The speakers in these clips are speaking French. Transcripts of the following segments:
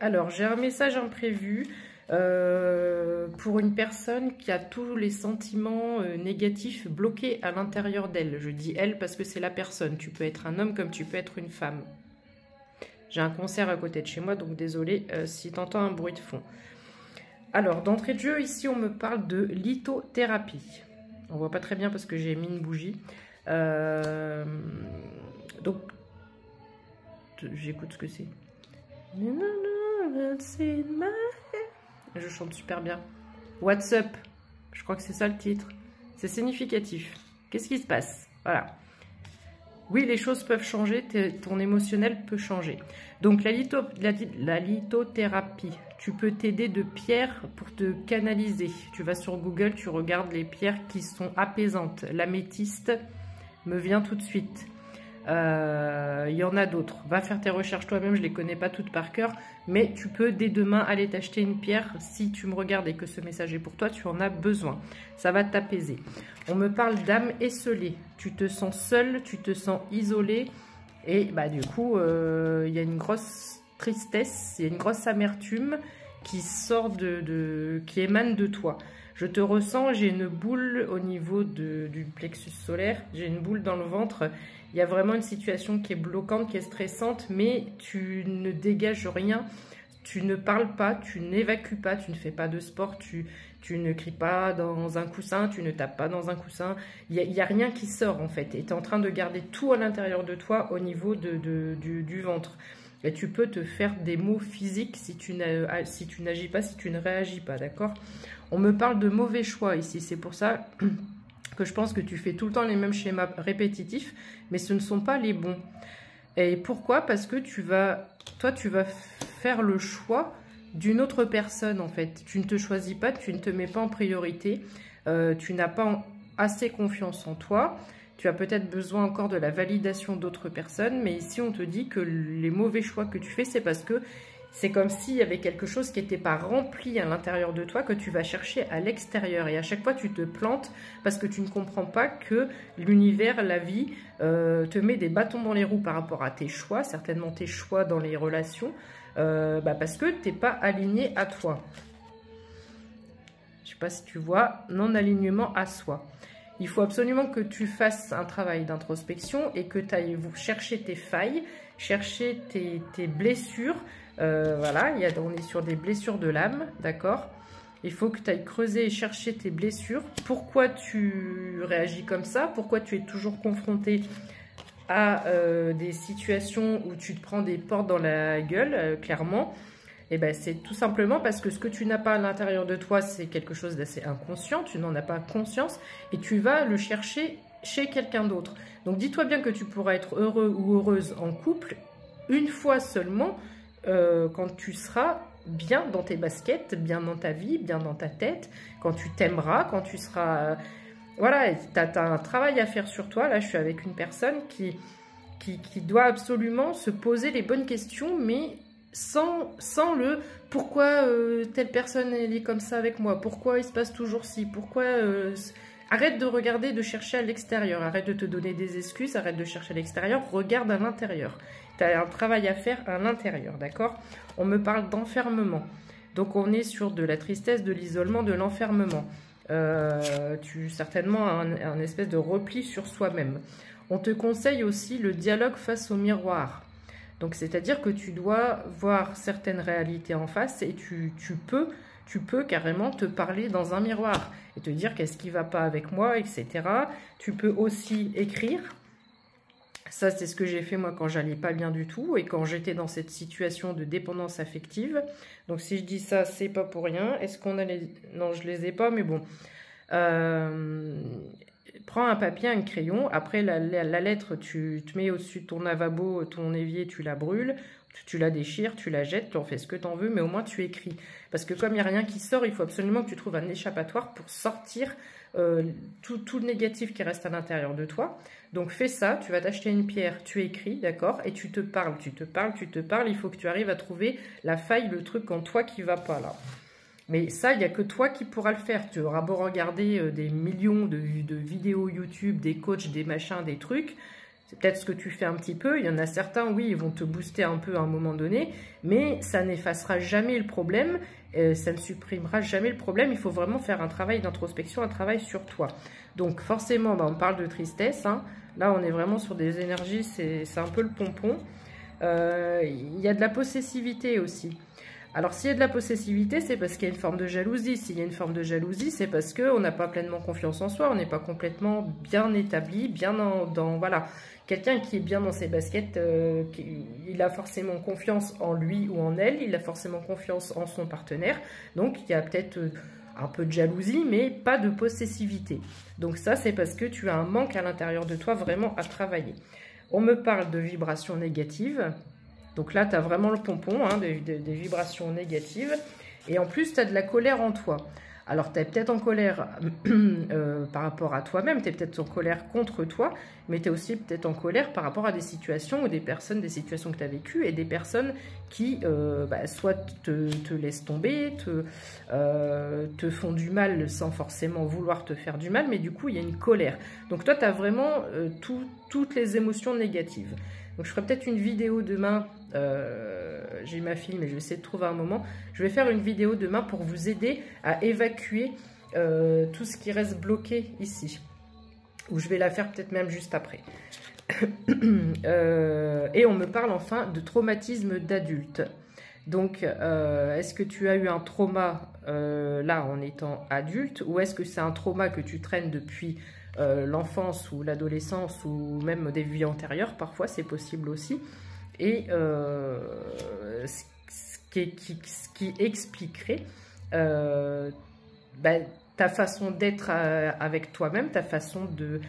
Alors, j'ai un message imprévu pour une personne qui a tous les sentiments négatifs bloqués à l'intérieur d'elle. Je dis elle parce que c'est la personne. Tu peux être un homme comme tu peux être une femme. J'ai un concert à côté de chez moi, donc désolé si tu entends un bruit de fond. Alors, d'entrée de jeu, ici, on me parle de lithothérapie. On voit pas très bien parce que j'ai mis une bougie. Donc, j'écoute ce que c'est. Je chante super bien. What's up? Je crois que c'est ça le titre. C'est significatif. Qu'est-ce qui se passe? Voilà. Oui, les choses peuvent changer, ton émotionnel peut changer. Donc, la lithothérapie, tu peux t'aider de pierres pour te canaliser. Tu vas sur Google, tu regardes les pierres qui sont apaisantes. L'améthyste me vient tout de suite. Il y en a d'autres. Va faire tes recherches toi-même, je ne les connais pas toutes par cœur. Mais tu peux dès demain aller t'acheter une pierre. Si tu me regardes et que ce message est pour toi, tu en as besoin. Ça va t'apaiser. On me parle d'âme esseulée. Tu te sens seul, tu te sens isolé. Et bah, du coup, il y a une grosse tristesse, il y a une grosse amertume qui sort qui émane de toi. Je te ressens, j'ai une boule au niveau du plexus solaire. J'ai une boule dans le ventre. Il y a vraiment une situation qui est bloquante, qui est stressante, mais tu ne dégages rien, tu ne parles pas, tu n'évacues pas, tu ne fais pas de sport, tu ne cries pas dans un coussin, tu ne tapes pas dans un coussin. Il n'y a rien qui sort en fait. Et tu es en train de garder tout à l'intérieur de toi au niveau du ventre. Et tu peux te faire des maux physiques si tu n'agis pas, si tu ne réagis pas, d'accord? On me parle de mauvais choix ici, c'est pour ça que je pense que tu fais tout le temps les mêmes schémas répétitifs, mais ce ne sont pas les bons. Et pourquoi? Parce que toi, tu vas faire le choix d'une autre personne, en fait. Tu ne te choisis pas, tu ne te mets pas en priorité, tu n'as pas assez confiance en toi, tu as peut-être besoin encore de la validation d'autres personnes, mais ici, on te dit que les mauvais choix que tu fais, c'est parce que c'est comme s'il y avait quelque chose qui n'était pas rempli à l'intérieur de toi que tu vas chercher à l'extérieur. Et à chaque fois, tu te plantes parce que tu ne comprends pas que l'univers, la vie, te met des bâtons dans les roues par rapport à tes choix, certainement tes choix dans les relations, parce que tu n'es pas aligné à toi. Je ne sais pas si tu vois, non-alignement à soi. Il faut absolument que tu fasses un travail d'introspection et que tu ailles chercher tes failles, chercher tes blessures. Voilà, on est sur des blessures de l'âme, d'accord? Il faut que tu ailles creuser et chercher tes blessures. Pourquoi tu réagis comme ça? Pourquoi tu es toujours confronté à des situations où tu te prends des portes dans la gueule, clairement? Et ben, c'est tout simplement parce que ce que tu n'as pas à l'intérieur de toi, c'est quelque chose d'assez inconscient, tu n'en as pas conscience et tu vas le chercher chez quelqu'un d'autre. Donc dis-toi bien que tu pourras être heureux ou heureuse en couple une fois seulement quand tu seras bien dans tes baskets, bien dans ta vie, bien dans ta tête, quand tu t'aimeras, quand tu seras... voilà, tu as un travail à faire sur toi. Là, je suis avec une personne qui doit absolument se poser les bonnes questions, mais sans le pourquoi telle personne elle est comme ça avec moi, pourquoi il se passe toujours ci, pourquoi arrête de regarder, de chercher à l'extérieur, arrête de te donner des excuses, arrête de chercher à l'extérieur, regarde à l'intérieur. Tu as un travail à faire à l'intérieur, d'accord? On me parle d'enfermement, donc on est sur de la tristesse, de l'isolement, de l'enfermement. Certainement un espèce de repli sur soi-même. On te conseille aussi le dialogue face au miroir. Donc, c'est-à-dire que tu dois voir certaines réalités en face et tu peux carrément te parler dans un miroir et te dire qu'est-ce qui ne va pas avec moi, etc. Tu peux aussi écrire. Ça, c'est ce que j'ai fait moi quand j'allais pas bien du tout et quand j'étais dans cette situation de dépendance affective. Donc, si je dis ça, c'est pas pour rien. Est-ce qu'on a les... Non, je les ai pas, mais bon. Prends un papier, un crayon. Après, la lettre, tu te mets au-dessus de ton lavabo, ton évier, tu la brûles. Tu la déchires, tu la jettes, tu en fais ce que tu en veux, mais au moins tu écris. Parce que comme il n'y a rien qui sort, il faut absolument que tu trouves un échappatoire pour sortir tout le négatif qui reste à l'intérieur de toi. Donc fais ça, tu vas t'acheter une pierre, tu écris, d'accord? Et tu te parles, tu te parles, tu te parles. Il faut que tu arrives à trouver la faille, le truc en toi qui ne va pas là. Mais ça, il n'y a que toi qui pourras le faire. Tu auras beau regarder des millions de vidéos YouTube, des coachs, des machins, des trucs. C'est peut-être ce que tu fais un petit peu. Il y en a certains, oui, ils vont te booster un peu à un moment donné, mais ça n'effacera jamais le problème, ça ne supprimera jamais le problème. Il faut vraiment faire un travail d'introspection, un travail sur toi. Donc forcément, on parle de tristesse, hein. Là, on est vraiment sur des énergies, c'est un peu le pompon. Il y a de la possessivité aussi. Alors, s'il y a de la possessivité, c'est parce qu'il y a une forme de jalousie. S'il y a une forme de jalousie, c'est parce qu'on n'a pas pleinement confiance en soi, on n'est pas complètement bien établi, bien voilà. Quelqu'un qui est bien dans ses baskets, il a forcément confiance en lui ou en elle, il a forcément confiance en son partenaire. Donc, il y a peut-être un peu de jalousie, mais pas de possessivité. Donc ça, c'est parce que tu as un manque à l'intérieur de toi vraiment à travailler. On me parle de vibrations négatives. Donc là, tu as vraiment le pompon, hein, des vibrations négatives. Et en plus, tu as de la colère en toi. Alors, tu es peut-être en colère par rapport à toi-même, tu es peut-être en colère contre toi, mais tu es aussi peut-être en colère par rapport à des situations ou des personnes, des situations que tu as vécues et des personnes qui soit te laissent tomber, te font du mal sans forcément vouloir te faire du mal, mais du coup, il y a une colère. Donc toi, tu as vraiment toutes les émotions négatives. Donc je ferai peut-être une vidéo demain, j'ai ma fille mais je vais essayer de trouver un moment, je vais faire une vidéo demain pour vous aider à évacuer tout ce qui reste bloqué ici, ou je vais la faire peut-être même juste après. Et on me parle enfin de traumatisme d'adulte. Donc est-ce que tu as eu un trauma là en étant adulte, ou est-ce que c'est un trauma que tu traînes depuis l'enfance ou l'adolescence ou même des vies antérieures? Parfois c'est possible aussi, et ce qui expliquerait ta façon d'être avec toi-même, ta façon de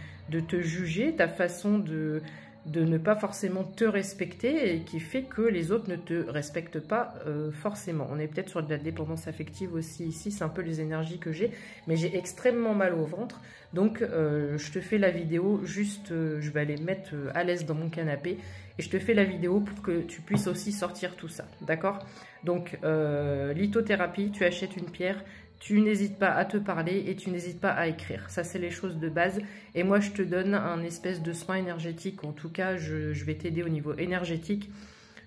te juger, ta façon de ne pas forcément te respecter, et qui fait que les autres ne te respectent pas forcément. On est peut-être sur de la dépendance affective aussi ici, c'est un peu les énergies que j'ai, mais j'ai extrêmement mal au ventre. Donc je te fais la vidéo, juste je vais aller me mettre à l'aise dans mon canapé, et je te fais la vidéo pour que tu puisses aussi sortir tout ça, d'accord? Donc lithothérapie, tu achètes une pierre, tu n'hésites pas à te parler et tu n'hésites pas à écrire. Ça, c'est les choses de base. Et moi, je te donne un espèce de soin énergétique. En tout cas, je vais t'aider au niveau énergétique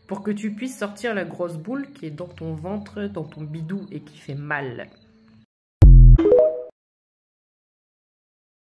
pour que tu puisses sortir la grosse boule qui est dans ton ventre, dans ton bidou et qui fait mal.